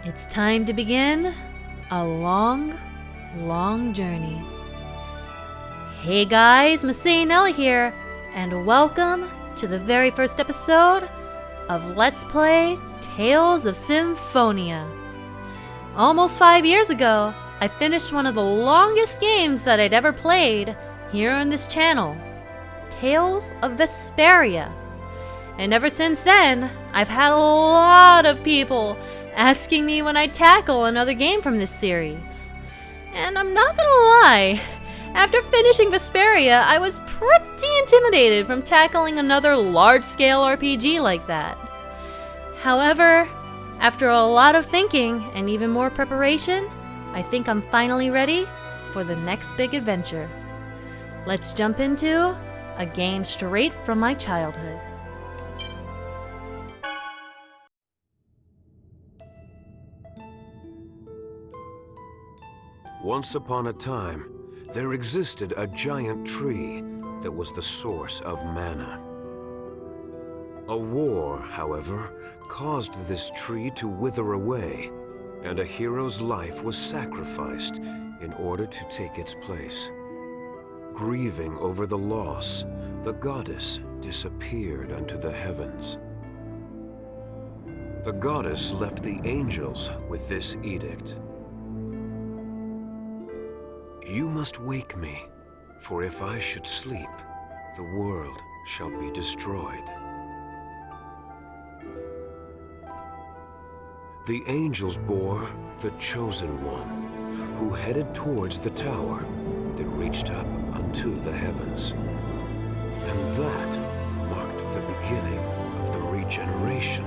It's time to begin a long, long journey. Hey guys, MasaeAnela here, and welcome to the very first episode of Let's Play Tales of Symphonia. Almost 5 years ago, I finished one of the longest games that I'd ever played here on this channel, Tales of Vesperia. And ever since then, I've had a lot of people asking me when I'd tackle another game from this series. And I'm not gonna lie, after finishing Vesperia, I was pretty intimidated from tackling another large-scale RPG like that. However, after a lot of thinking and even more preparation, I think I'm finally ready for the next big adventure. Let's jump into a game straight from my childhood. Once upon a time, there existed a giant tree that was the source of mana. A war, however, caused this tree to wither away, and a hero's life was sacrificed in order to take its place. Grieving over the loss, the goddess disappeared unto the heavens. The goddess left the angels with this edict. You must wake me, for if I should sleep, the world shall be destroyed. The angels bore the Chosen One, who headed towards the tower that reached up unto the heavens. And that marked the beginning of the regeneration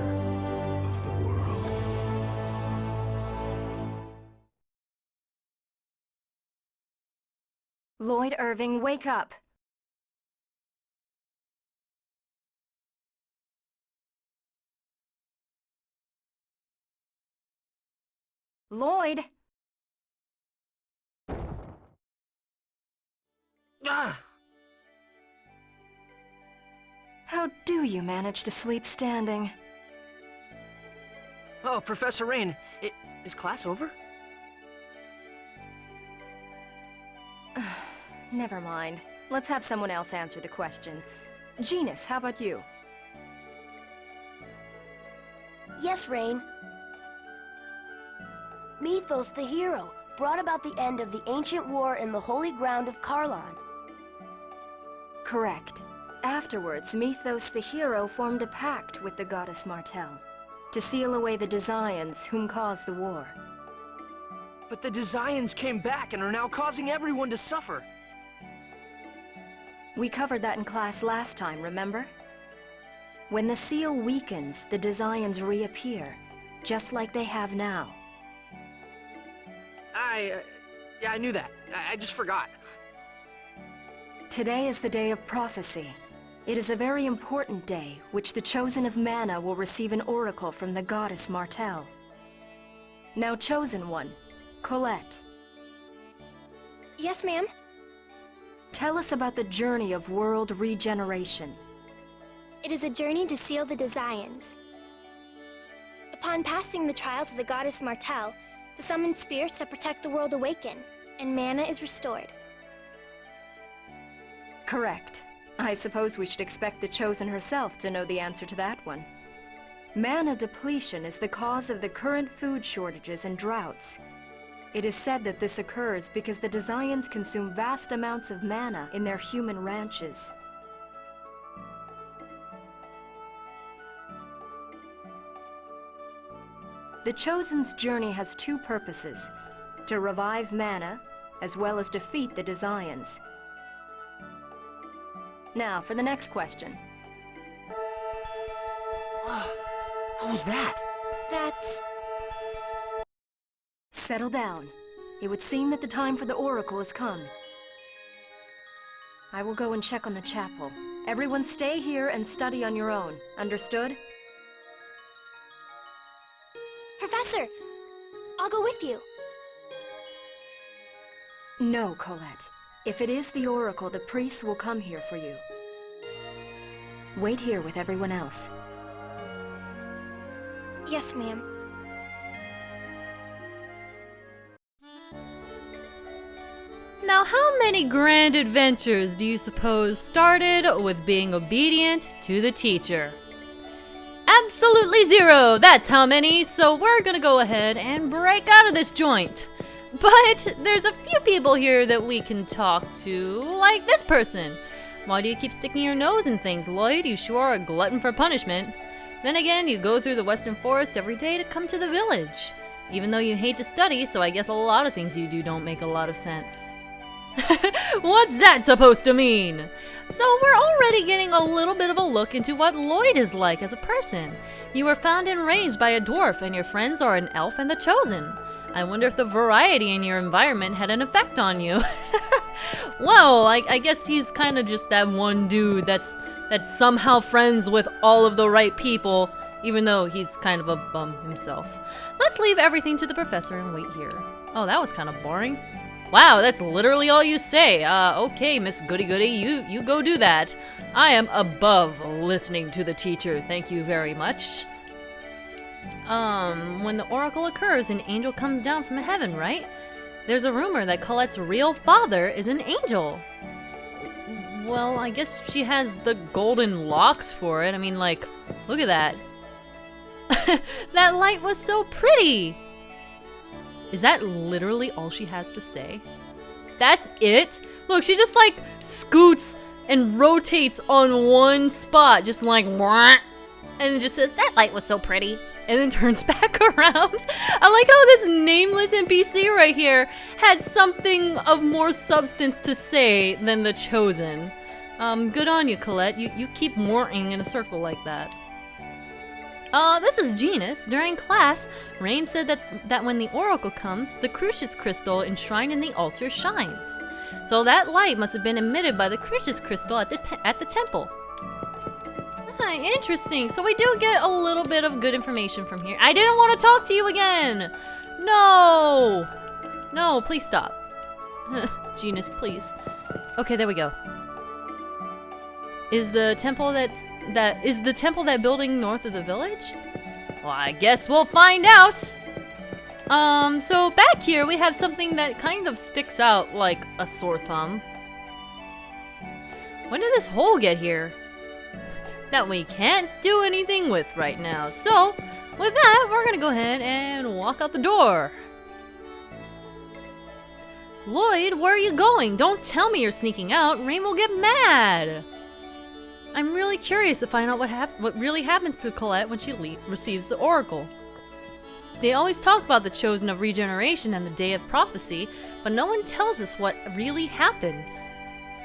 of the world. Lloyd Irving, wake up! Lloyd! Ah! How do you manage to sleep standing? Oh, Professor Rain, is class over? Never mind. Let's have someone else answer the question. Genus, how about you? Yes, Rain. Mythos the hero brought about the end of the ancient war in the holy ground of Karlon. Correct. Afterwards, Mythos the hero formed a pact with the goddess Martel to seal away the Desians whom caused the war. But the Desians came back and are now causing everyone to suffer. We covered that in class last time, remember? When the seal weakens, the Desians reappear, just like they have now. Yeah, I knew that. I just forgot. Today is the day of prophecy. It is a very important day, which the Chosen of Mana will receive an oracle from the goddess Martel. Now, Chosen One, Colette. Yes, ma'am. Tell us about the journey of world regeneration. It is a journey to seal the Desians. Upon passing the trials of the goddess Martel, the summoned spirits that protect the world awaken, and mana is restored. Correct. I suppose we should expect the Chosen herself to know the answer to that one. Mana depletion is the cause of the current food shortages and droughts. It is said that this occurs because the Desians consume vast amounts of mana in their human ranches. The Chosen's journey has two purposes: to revive mana, as well as defeat the Desians. Now, for the next question. What was that? That's... Settle down. It would seem that the time for the oracle has come. I will go and check on the chapel. Everyone stay here and study on your own. Understood? Professor! I'll go with you. No, Colette. If it is the oracle, the priests will come here for you. Wait here with everyone else. Yes, ma'am. Now, how many grand adventures do you suppose started with being obedient to the teacher? Absolutely 0! That's how many, so we're gonna go ahead and break out of this joint. But there's a few people here that we can talk to, like this person. Why do you keep sticking your nose in things, Lloyd? You sure are a glutton for punishment. Then again, you go through the western forest every day to come to the village. Even though you hate to study, so I guess a lot of things you do don't make a lot of sense. What's that supposed to mean? So we're already getting a little bit of a look into what Lloyd is like as a person. You were found and raised by a dwarf, and your friends are an elf and the chosen. I wonder if the variety in your environment had an effect on you. Well, I guess he's kind of just that one dude that's somehow friends with all of the right people, even though he's kind of a bum himself. Let's leave everything to the professor and wait here. Oh, that was kind of boring. Wow, that's literally all you say. Okay, Miss Goody Goody, you go do that. I am above listening to the teacher, thank you very much. When the oracle occurs, an angel comes down from heaven, right? There's a rumor that Colette's real father is an angel. Well, I guess she has the golden locks for it. I mean, like, look at that. That light was so pretty! Is that literally all she has to say? That's it? Look, she just like scoots and rotates on one spot, just like wah, and just says, that light was so pretty, and then turns back around. I like how this nameless NPC right here had something of more substance to say than the chosen. Good on you, Colette. You keep morting in a circle like that. This is Genus. During class, Rain said that when the oracle comes, the Crucius crystal enshrined in the altar shines. So that light must have been emitted by the Crucius crystal at the temple. Interesting. So we do get a little bit of good information from here. I didn't want to talk to you again! No! No, please stop. Genus, please. Okay, there we go. Is the temple that building north of the village? Well, I guess we'll find out. So back here we have something that kind of sticks out like a sore thumb. When did this hole get here? That we can't do anything with right now. So, with that, we're gonna go ahead and walk out the door. Lloyd, where are you going? Don't tell me you're sneaking out. Rain will get mad. I'm really curious to find out what really happens to Colette when she receives the oracle. They always talk about the chosen of regeneration and the day of prophecy, but no one tells us what really happens.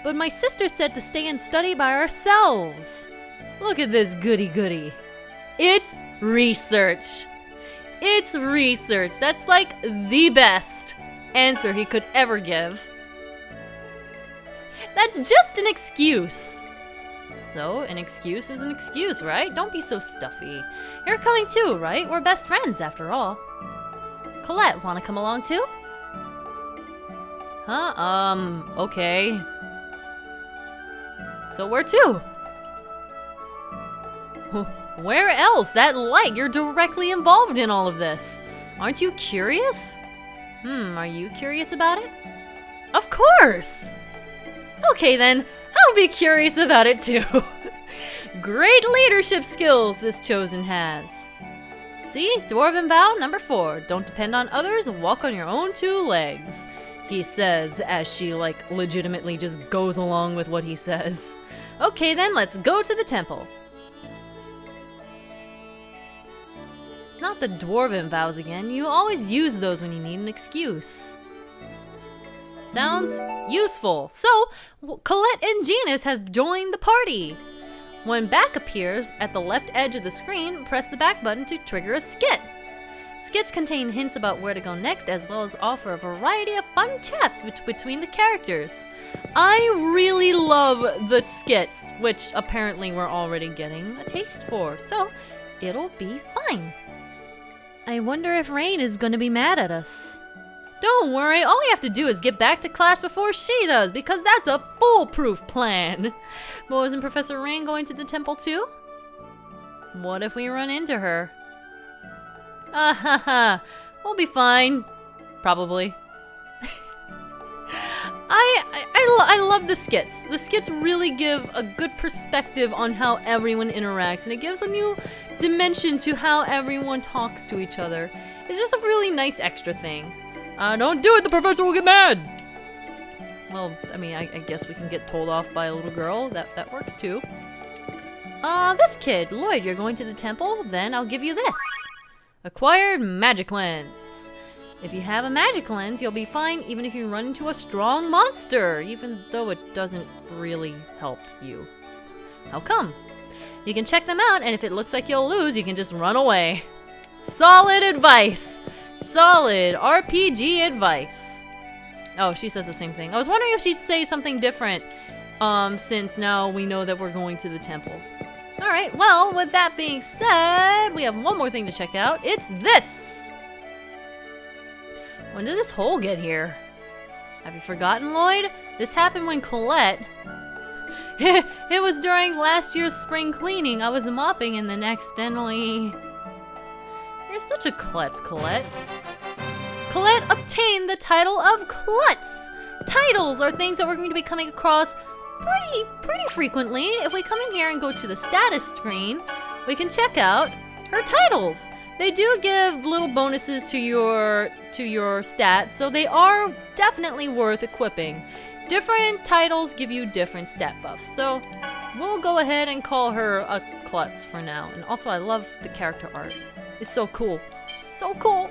But my sister said to stay and study by ourselves. Look at this goody-goody. It's research. It's research. That's like the best answer he could ever give. That's just an excuse. So, an excuse is an excuse, right? Don't be so stuffy. You're coming too, right? We're best friends, after all. Colette, wanna come along too? Huh? Okay. So where to? Where else? That light, you're directly involved in all of this. Aren't you curious? Are you curious about it? Of course! Okay then, I'll be curious about it too. Great leadership skills this chosen has. See, Dwarven Vow number 4. Don't depend on others, walk on your own 2 legs. He says as she like legitimately just goes along with what he says. Okay then, let's go to the temple. Not the Dwarven Vows again. You always use those when you need an excuse. Sounds useful. So, Colette and Genus have joined the party. When back appears at the left edge of the screen, press the back button to trigger a skit. Skits contain hints about where to go next, as well as offer a variety of fun chats between the characters. I really love the skits, which apparently we're already getting a taste for, so it'll be fine. I wonder if Rain is going to be mad at us. Don't worry, all we have to do is get back to class before she does, because that's a foolproof plan. But wasn't Professor Rain going to the temple too? What if we run into her? We'll be fine. Probably. I love the skits. The skits really give a good perspective on how everyone interacts, and it gives a new dimension to how everyone talks to each other. It's just a really nice extra thing. Don't do it, the professor will get mad! Well, I mean, I guess we can get told off by a little girl. That works too. This kid. Lloyd, you're going to the temple? Then I'll give you this. Acquired magic lens. If you have a magic lens, you'll be fine even if you run into a strong monster, even though it doesn't really help you. How come? You can check them out, and if it looks like you'll lose, you can just run away. Solid advice! Solid RPG advice. Oh, she says the same thing. I was wondering if she'd say something different, since now we know that we're going to the temple. Alright, well, with that being said, we have one more thing to check out. It's this! When did this hole get here? Have you forgotten, Lloyd? This happened when Colette... It was during last year's spring cleaning. I was mopping and then accidentally... You're such a klutz, Colette. Colette obtained the title of Klutz! Titles are things that we're going to be coming across pretty frequently. If we come in here and go to the status screen, we can check out her titles. They do give little bonuses to your stats, so they are definitely worth equipping. Different titles give you different stat buffs, so we'll go ahead and call her a klutz for now. And also, I love the character art. It's so cool. So cool.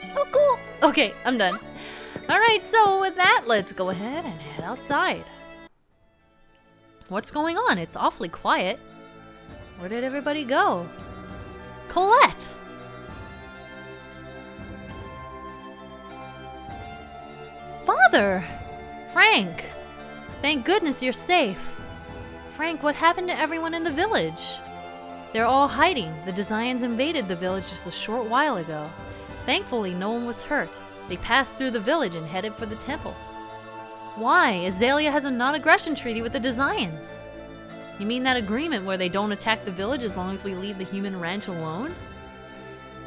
So cool. Okay, I'm done. Alright, so with that, let's go ahead and head outside. What's going on? It's awfully quiet. Where did everybody go? Colette! Father! Frank! Thank goodness you're safe. Frank, what happened to everyone in the village? They're all hiding. The Desians invaded the village just a short while ago. Thankfully, no one was hurt. They passed through the village and headed for the temple. Why? Iselia has a non-aggression treaty with the Desians. You mean that agreement where they don't attack the village as long as we leave the human ranch alone?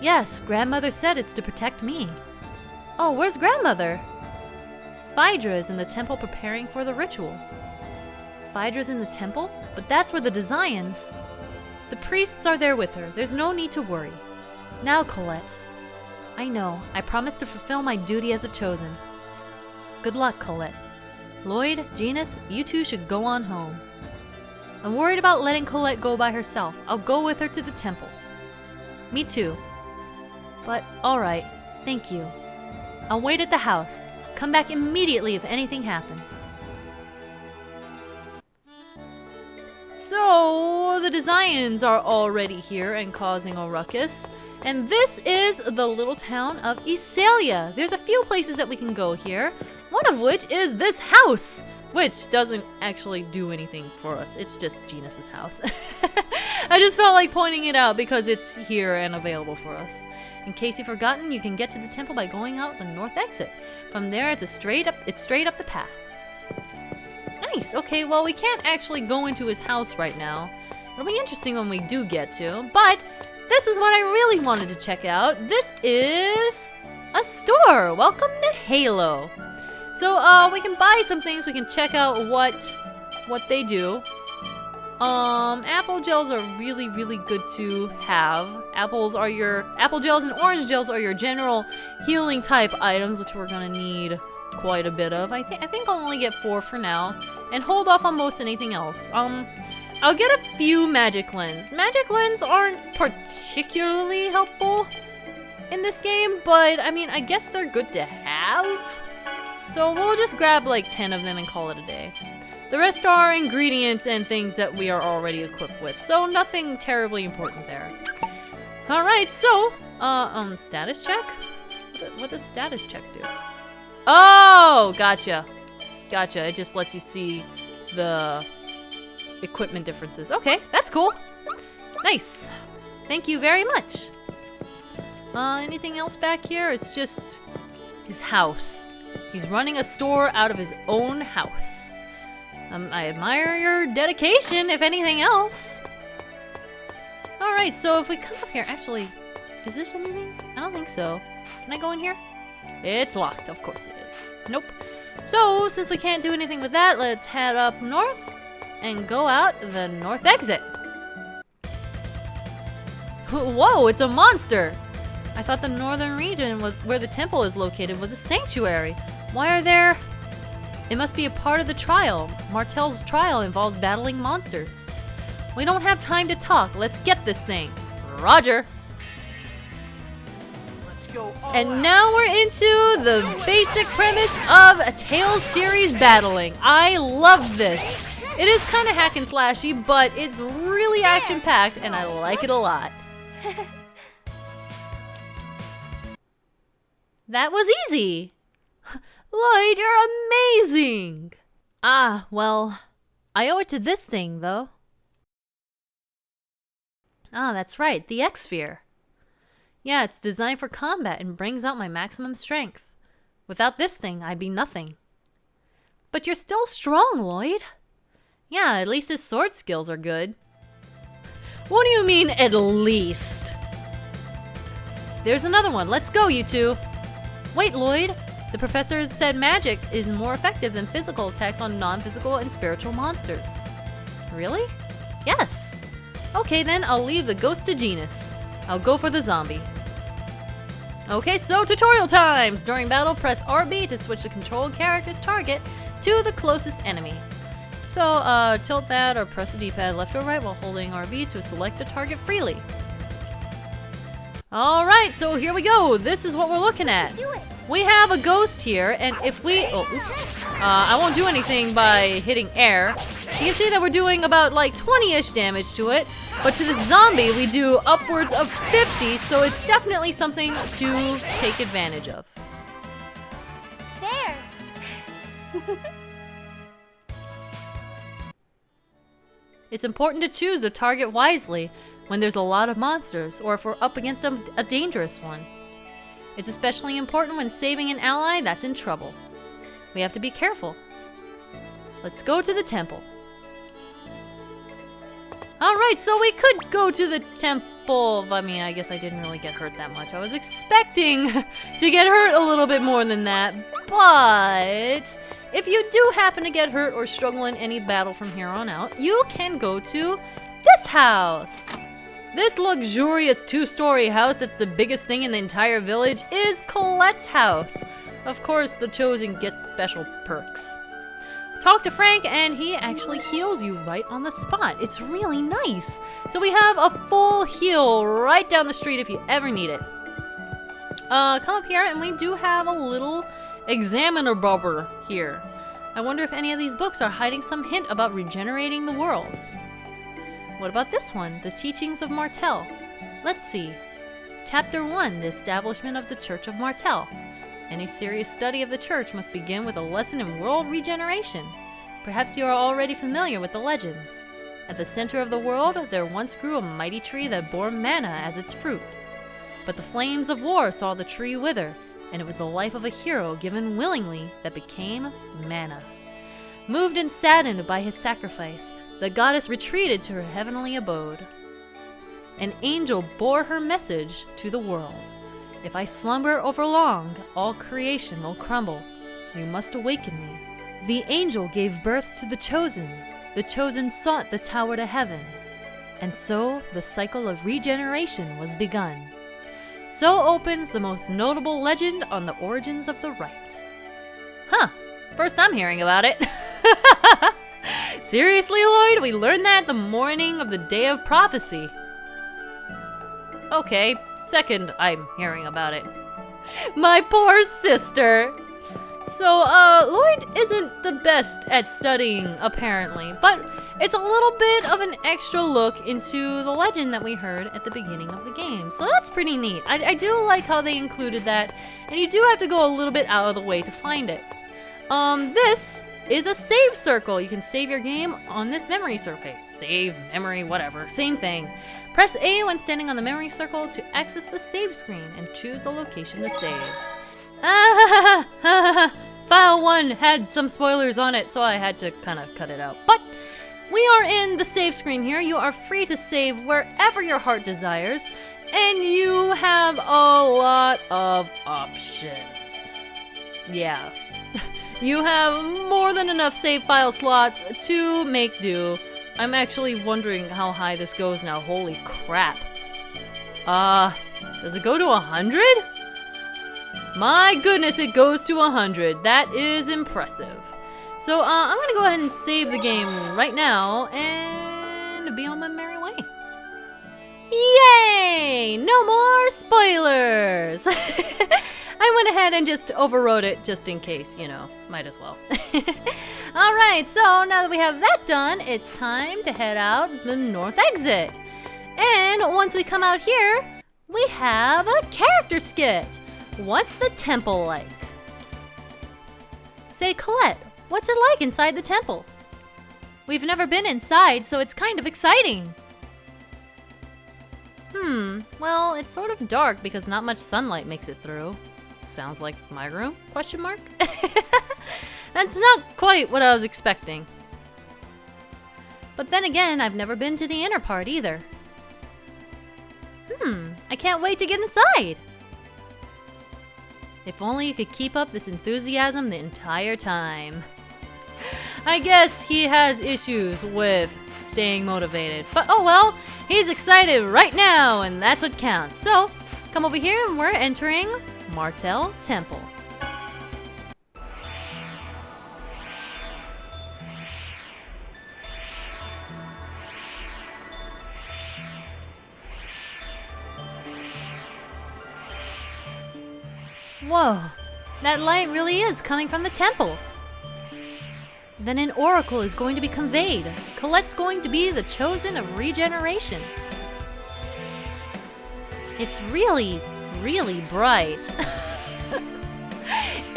Yes, Grandmother said it's to protect me. Oh, where's Grandmother? Phaedra is in the temple preparing for the ritual. Phaedra's in the temple? But that's where the Desians... The priests are there with her. There's no need to worry. Now, Colette. I know. I promised to fulfill my duty as a chosen. Good luck, Colette. Lloyd, Genus, you two should go on home. I'm worried about letting Colette go by herself. I'll go with her to the temple. Me too. But, alright. Thank you. I'll wait at the house. Come back immediately if anything happens. So, the Desians are already here and causing a ruckus. And this is the little town of Iselia. There's a few places that we can go here. One of which is this house, which doesn't actually do anything for us. It's just Genus's house. I just felt like pointing it out because it's here and available for us. In case you've forgotten, you can get to the temple by going out the north exit. From there, it's straight up the path. Nice. Okay, well, we can't actually go into his house right now. It'll be interesting when we do get to, but this is what I really wanted to check out. This is a store. Welcome to Halo. So, we can buy some things. We can check out what they do. Apple gels are really good to have. Apple gels and orange gels are your general healing type items, which we're gonna need quite a bit of. I think I'll only get 4 for now, and hold off on most anything else. I'll get a few magic lens. Magic lens aren't particularly helpful in this game, but I mean, I guess they're good to have. So we'll just grab like 10 of them and call it a day. The rest are ingredients and things that we are already equipped with, so nothing terribly important there. Alright, so, status check? What does status check do? Oh, gotcha. Gotcha, it just lets you see the equipment differences. Okay, that's cool. Nice. Thank you very much. Anything else back here? It's just his house. He's running a store out of his own house. I admire your dedication, if anything else. Alright, so if we come up here, actually, is this anything? I don't think so. Can I go in here? It's locked, of course it is. Nope. So, since we can't do anything with that, let's head up north and go out the north exit. Whoa, it's a monster! I thought the northern region was where the temple is located was a sanctuary. Why are there... It must be a part of the trial. Martel's trial involves battling monsters. We don't have time to talk. Let's get this thing. Roger. Let's go all And out. now we're into the basic premise of a Tales series battling. I love this. It is kind of hack and slashy, but it's really action-packed, and I like it a lot. That was easy. Lloyd, you're amazing. Ah, well, I owe it to this thing, though. Ah, that's right, the X-Sphere. Yeah, it's designed for combat and brings out my maximum strength. Without this thing, I'd be nothing. But you're still strong, Lloyd. Yeah, at least his sword skills are good. What do you mean, at least? There's another one. Let's go, you two. Wait, Lloyd. The professor said magic is more effective than physical attacks on non-physical and spiritual monsters. Really? Yes. Okay, then I'll leave the ghost to Genus. I'll go for the zombie. Okay, so tutorial times! During battle, press RB to switch the controlled character's target to the closest enemy. So, tilt that or press the D-pad left or right while holding RB to select the target freely. Alright, so here we go. This is what we're looking at. We have a ghost here, and if we... Oh, oops. I won't do anything by hitting air. You can see that we're doing about like 20-ish damage to it, but to the zombie we do upwards of 50, so it's definitely something to take advantage of. There! It's important to choose the target wisely when there's a lot of monsters, or if we're up against a dangerous one. It's especially important when saving an ally that's in trouble. We have to be careful. Let's go to the temple. Alright, so we could go to the temple. I mean, I guess I didn't really get hurt that much. I was expecting to get hurt a little bit more than that. But if you do happen to get hurt or struggle in any battle from here on out, you can go to this house. This luxurious 2-story house that's the biggest thing in the entire village is Colette's house. Of course, the Chosen gets special perks. Talk to Frank and he actually heals you right on the spot. It's really nice. So we have a full heal right down the street if you ever need it. Come up here and we do have a little examiner bubber here. I wonder if any of these books are hiding some hint about regenerating the world. What about this one? The Teachings of Martel. Let's see. Chapter 1, The Establishment of the Church of Martel. Any serious study of the church must begin with a lesson in world regeneration. Perhaps you are already familiar with the legends. At the center of the world, there once grew a mighty tree that bore manna as its fruit. But the flames of war saw the tree wither, and it was the life of a hero given willingly that became manna. Moved and saddened by his sacrifice, the goddess retreated to her heavenly abode. An angel bore her message to the world. If I slumber overlong, all creation will crumble. You must awaken me. The angel gave birth to the Chosen. The Chosen sought the tower to heaven. And so the cycle of regeneration was begun. So opens the most notable legend on the origins of the rite. Huh, first I'm hearing about it. Seriously, Lloyd? We learned that the morning of the day of prophecy. Okay, second I'm hearing about it. My poor sister. So, Lloyd isn't the best at studying, apparently, but it's a little bit of an extra look into the legend that we heard at the beginning of the game. So that's pretty neat. I do like how they included that, and you do have to go a little bit out of the way to find it. This is a save circle. You can save your game on this memory surface. Save, memory, whatever, same thing. Press A when standing on the memory circle to access the save screen and choose a location to save. File 1 had some spoilers on it, so I had to kind of cut it out. But we are in the save screen here. You are free to save wherever your heart desires, and you have a lot of options. Yeah. You have more than enough save file slots to make do. I'm actually wondering how high this goes now. Holy crap. Does it go to 100? My goodness, it goes to 100. That is impressive. So, I'm gonna go ahead and save the game right now and be on my merry way. Yay! No more spoilers! I went ahead and just overrode it just in case, you know, might as well. Alright, so now that we have that done, it's time to head out the north exit. And once we come out here, we have a character skit. What's the temple like? Say, Colette, what's it like inside the temple? We've never been inside, so it's kind of exciting. Well, it's sort of dark because not much sunlight makes it through. Sounds like my room? Question mark? That's not quite what I was expecting. But then again, I've never been to the inner part either. I can't wait to get inside. If only you could keep up this enthusiasm the entire time. I guess he has issues with staying motivated, but oh well, he's excited right now, and that's what counts. So, come over here and we're entering Martel Temple. Whoa, that light really is coming from the temple. Then an oracle is going to be conveyed. Colette's going to be the chosen of regeneration. It's really, really bright.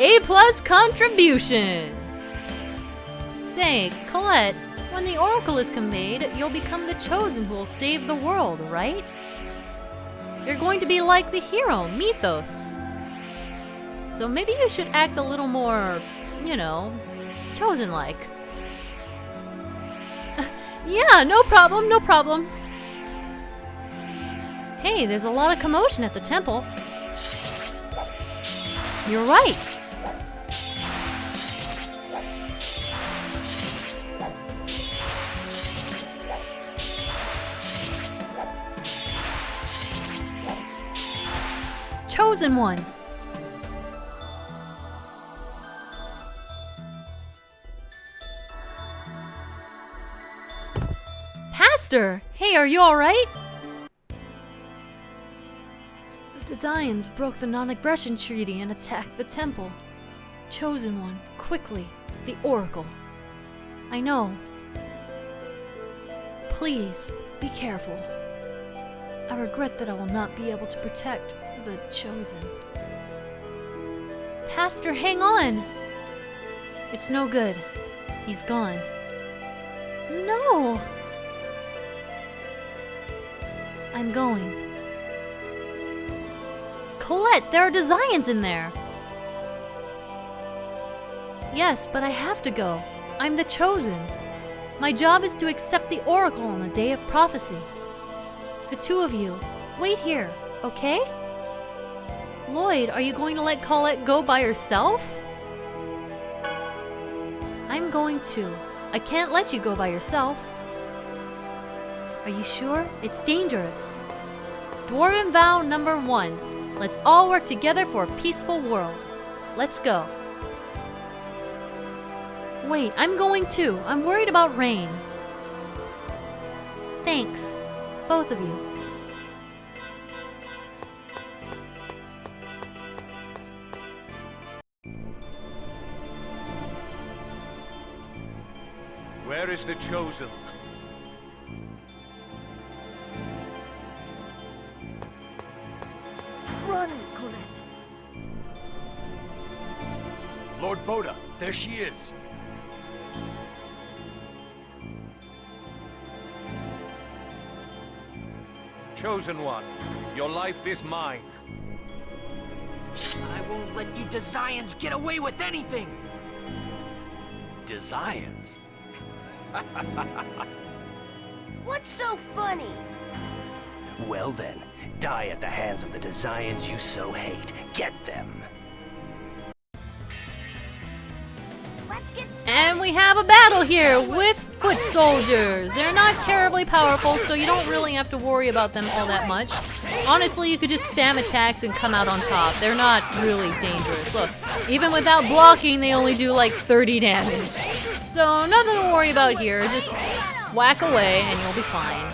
A+ contribution. Say, Colette, when the oracle is conveyed, you'll become the chosen who will save the world, right? You're going to be like the hero, Mythos. So maybe you should act a little more, you know, chosen-like. Yeah, no problem, no problem. Hey, there's a lot of commotion at the temple. You're right. Chosen one. Pastor, hey, are you all right? The Desians broke the non-aggression treaty and attacked the temple. Chosen one, quickly, the Oracle. I know. Please, be careful. I regret that I will not be able to protect the Chosen. Pastor, hang on! It's no good. He's gone. No! I'm going. Colette, there are Desians in there! Yes, but I have to go. I'm the Chosen. My job is to accept the Oracle on the day of prophecy. The two of you, wait here, okay? Lloyd, are you going to let Colette go by herself? I'm going to. I can't let you go by yourself. Are you sure? It's dangerous. Dwarven vow number 1. Let's all work together for a peaceful world. Let's go. Wait, I'm going too. I'm worried about rain. Thanks, both of you. Where is the Chosen? Run, Colette. Lord Boda, there she is. Chosen one, your life is mine. I won't let you Desians get away with anything! Desians? What's so funny? Well then, die at the hands of the Desians you so hate. Get them! And we have a battle here with foot soldiers. They're not terribly powerful, so you don't really have to worry about them all that much. Honestly, you could just spam attacks and come out on top. They're not really dangerous. Look, even without blocking, they only do like 30 damage. So nothing to worry about here. Just whack away and you'll be fine.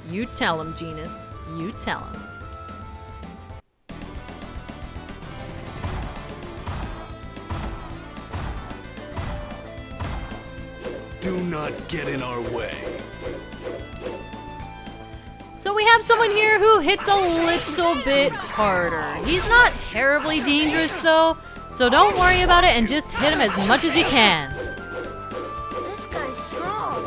You tell him, Genus. You tell him. Do not get in our way. So we have someone here who hits a little bit harder. He's not terribly dangerous though, so don't worry about it and just hit him as much as you can. This guy's strong.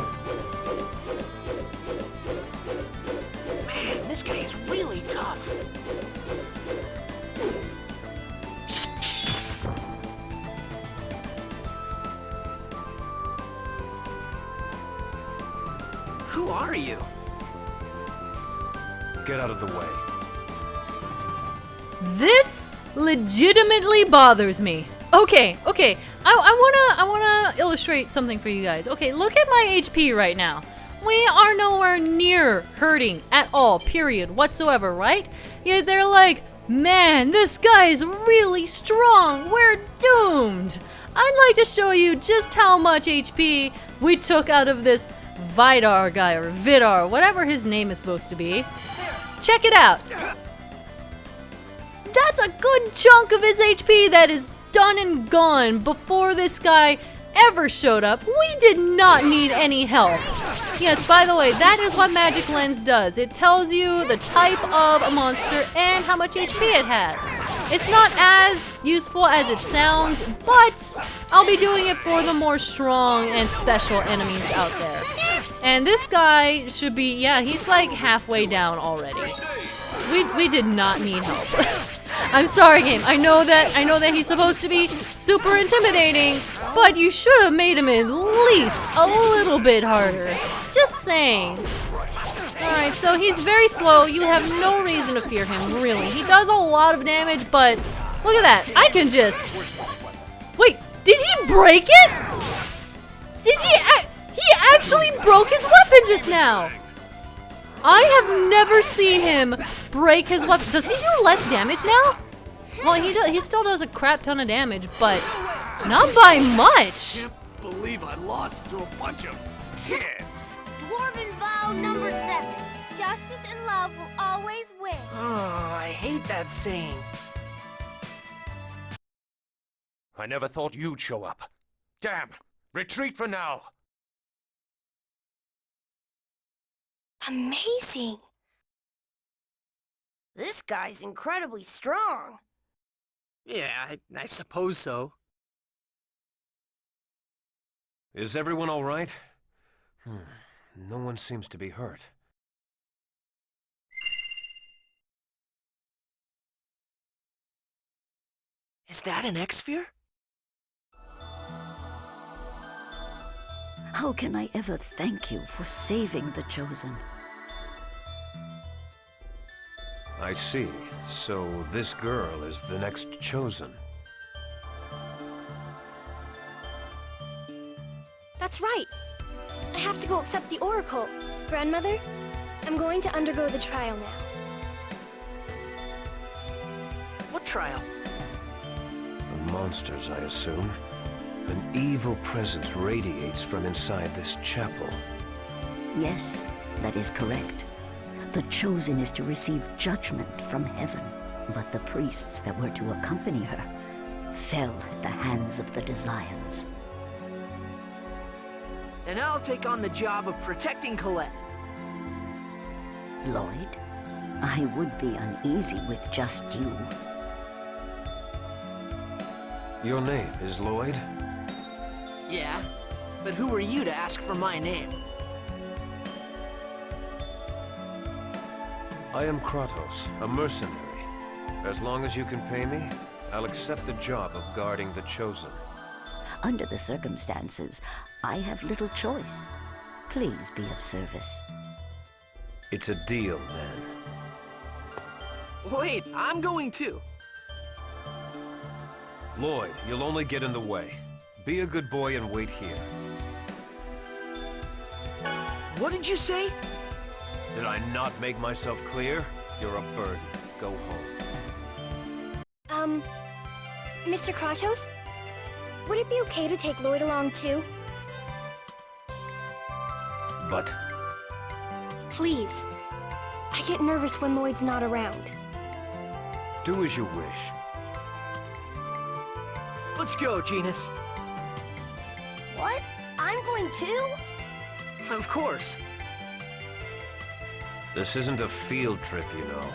Man, this guy is really tough. Who are you? Get out of the way. This legitimately bothers me. Okay. I wanna illustrate something for you guys. Okay, look at my HP right now. We are nowhere near hurting at all, period, whatsoever, right? Yet they're like, man, this guy is really strong. We're doomed. I'd like to show you just how much HP we took out of this Vidar guy, or Vidar, whatever his name is supposed to be. Check it out. That's a good chunk of his HP that is done and gone before this guy ever showed up. We did not need any help. Yes, by the way, that is what Magic Lens does. It tells you the type of a monster and how much HP it has. It's not as useful as it sounds, but I'll be doing it for the more strong and special enemies out there. And this guy should be, yeah, he's like halfway down already. We did not need help. I'm sorry, game. I know that he's supposed to be super intimidating, but you should have made him at least a little bit harder. Just saying. Alright, so he's very slow. You have no reason to fear him, really. He does a lot of damage, but look at that. I can just... Wait, did he break it? Did he actually broke his weapon just now. I have never seen him break his weapon. Does he do less damage now? Well, he still does a crap ton of damage, but not by much. Can't believe I lost to a bunch of kids. Dwarven vow number 7. Justice and love will always win. Oh, I hate that saying. I never thought you'd show up. Damn! Retreat for now! Amazing. This guy's incredibly strong. Yeah, I suppose so. Is everyone all right? No one seems to be hurt. Is that an X-Sphere? How can I ever thank you for saving the Chosen? I see. So this girl is the next Chosen. That's right. I have to go accept the Oracle. Grandmother, I'm going to undergo the trial now. What trial? The monsters, I assume. An evil presence radiates from inside this chapel. Yes, that is correct. The Chosen is to receive judgment from heaven, but the priests that were to accompany her fell at the hands of the Desires. Then I'll take on the job of protecting Colette. Lloyd, I would be uneasy with just you. Your name is Lloyd? Yeah, but who are you to ask for my name? I am Kratos, a mercenary. As long as you can pay me, I'll accept the job of guarding the Chosen. Under the circumstances, I have little choice. Please be of service. It's a deal, then. Wait, I'm going too. Lloyd, you'll only get in the way. Be a good boy and wait here. What did you say? Did I not make myself clear? You're a burden. Go home. Mr. Kratos? Would it be okay to take Lloyd along too? But Please. I get nervous when Lloyd's not around. Do as you wish. Let's go, Genus. What? I'm going too? Of course. This isn't a field trip, you know.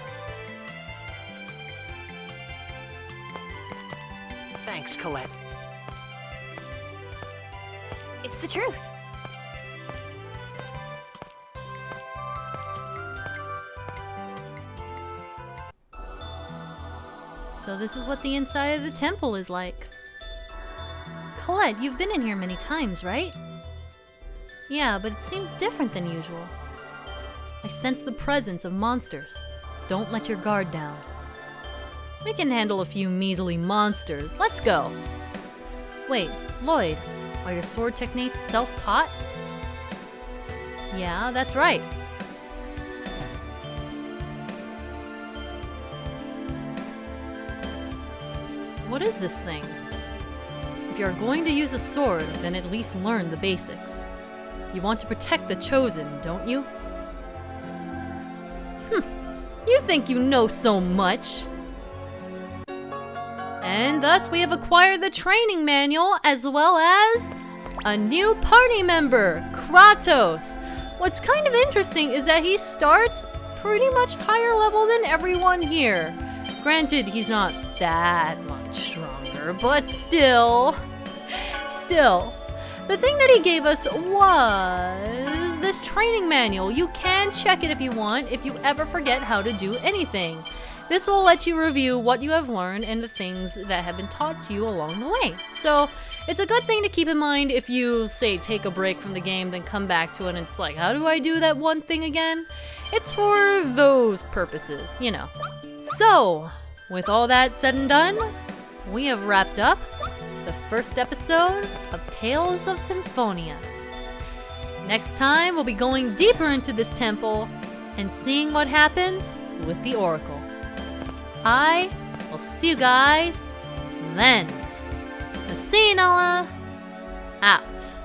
Thanks, Colette. It's the truth. So this is what the inside of the temple is like. Colette, you've been in here many times, right? Yeah, but it seems different than usual. I sense the presence of monsters. Don't let your guard down. We can handle a few measly monsters. Let's go. Wait, Lloyd, are your sword techniques self-taught? Yeah, that's right. What is this thing? If you're going to use a sword, then at least learn the basics. You want to protect the Chosen, don't you? You think you know so much. And thus we have acquired the training manual as well as a new party member, Kratos. What's kind of interesting is that he starts pretty much higher level than everyone here. Granted, he's not that much stronger, but still. The thing that he gave us was this training manual. You can check it if you want, if you ever forget how to do anything. This will let you review what you have learned and the things that have been taught to you along the way. So it's a good thing to keep in mind if you, say, take a break from the game, then come back to it and it's like, how do I do that one thing again? It's for those purposes, you know. So, with all that said and done, we have wrapped up the first episode of Tales of Symphonia. Next time, we'll be going deeper into this temple and seeing what happens with the Oracle. I will see you guys then. MasaeAnela, out.